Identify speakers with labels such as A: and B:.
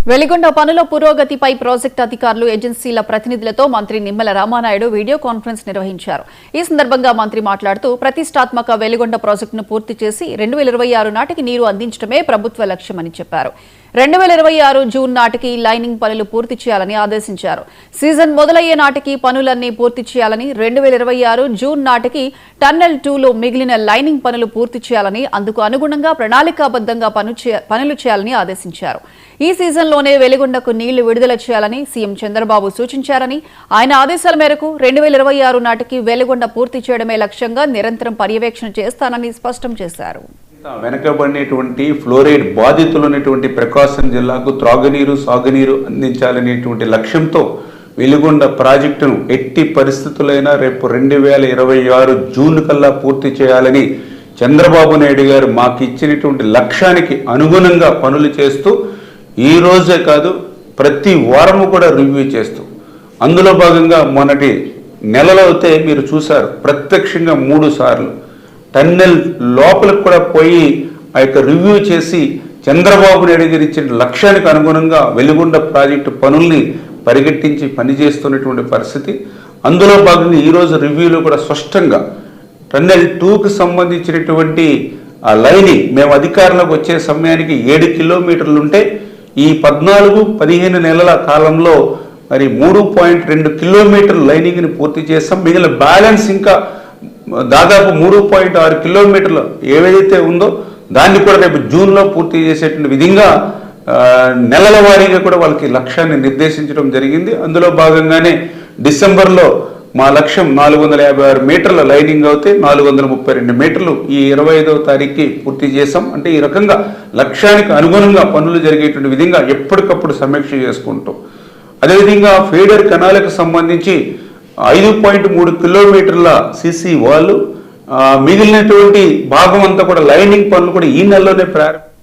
A: వెలిగొండ పనుల పురోగతిపై ప్రాజెక్టు అధికారులు ఏజెన్సీల ప్రతినిధులతో మంత్రి నిమ్మల రామానాయుడు వీడియో కాన్ఫరెన్స్ నిర్వహించారు. ఈ సందర్భంగా మంత్రి మాట్లాడుతూ ప్రతిష్టాత్మక వెలిగొండ ప్రాజెక్టును పూర్తి చేసి 2026 నాటికి నీరు అందించడమే ప్రభుత్వ లక్ష్యమని చెప్పారు. 2026 జూన్ నాటికి లైనింగ్ పనులు పూర్తి చేయాలని ఆదేశించారు. సీజన్ మొదలయ్యే నాటికి పనులన్నీ పూర్తి చేయాలని, 2026 జూన్ నాటికి టన్నెల్ 2లో మిగిలిన లైనింగ్ పనులు పూర్తి చేయాలని, అందుకు అనుగుణంగా ప్రణాళికాబద్ధంగా పనులు చేయాలని ఆదేశించారు. ఈ సీజన్లోనే వెలిగొండకు నీళ్లు విడుదల చేయాలని సీఎం చంద్రబాబు సూచించారని, ఆయన ఆదేశాల మేరకు 2026 నాటికి వెలిగొండ పూర్తి చేయడమే లక్ష్యంగా నిరంతరం పర్యవేక్షణ చేస్తానని స్పష్టం చేశారు.
B: వెనకబడినటువంటి ఫ్లోరైడ్ బాధితులైనటువంటి ప్రకాశం జిల్లాకు త్రాగునీరు, సాగునీరు అందించాలనేటువంటి లక్ష్యంతో వెలిగొండ ప్రాజెక్టును ఎట్టి పరిస్థితులైనా రేపు 2026 జూన్ కల్లా పూర్తి చేయాలని చంద్రబాబు నాయుడు గారు మాకు ఇచ్చినటువంటి లక్ష్యానికి అనుగుణంగా పనులు చేస్తూ ఈ రోజే కాదు ప్రతి వారము కూడా రివ్యూ చేస్తూ, అందులో భాగంగా మొన్నటి నెలలో అయితే మీరు చూశారు ప్రత్యక్షంగా 3 సార్లు టన్నెల్ లోపలికి కూడా పోయి ఆ యొక్క రివ్యూ చేసి చంద్రబాబు నాయుడు గారు ఇచ్చిన లక్ష్యానికి అనుగుణంగా వెలిగొండ ప్రాజెక్టు పనుల్ని పరిగెట్టించి పనిచేస్తున్నటువంటి పరిస్థితి. అందులో భాగంగా ఈరోజు రివ్యూలో కూడా స్పష్టంగా టన్నెల్ 2కి సంబంధించినటువంటి ఆ లైనింగ్ మేము అధికారంలోకి వచ్చే సమయానికి 7 కిలోమీటర్లు ఉంటే ఈ 14-15 నెలల కాలంలో మరి 3.2 కిలోమీటర్ల లైనింగ్ని పూర్తి చేస్తాం. మిగిలిన బ్యాలెన్స్ ఇంకా దాదాపు 3.6 కిలోమీటర్లు ఏదైతే ఉందో దాన్ని కూడా రేపు జూన్లో పూర్తి చేసేటువంటి విధంగా నెలల వారీగా కూడా వాళ్ళకి లక్ష్యాన్ని నిర్దేశించడం జరిగింది. అందులో భాగంగానే డిసెంబర్లో మా లక్ష్యం 456 మీటర్ల లైనింగ్ అవుతే 432 మీటర్లు ఈ 25వ తారీఖుకి పూర్తి చేసాం. అంటే ఈ రకంగా లక్ష్యానికి అనుగుణంగా పనులు జరిగేటువంటి విధంగా ఎప్పటికప్పుడు సమీక్ష చేసుకుంటాం. అదేవిధంగా ఫీడర్ కెనాలకు సంబంధించి 5.3 కిలోమీటర్ల సిసి వాళ్ళు, మిగిలినటువంటి భాగం అంతా కూడా లైనింగ్ పనులు కూడా ఈ నెలలోనే ప్రారంభం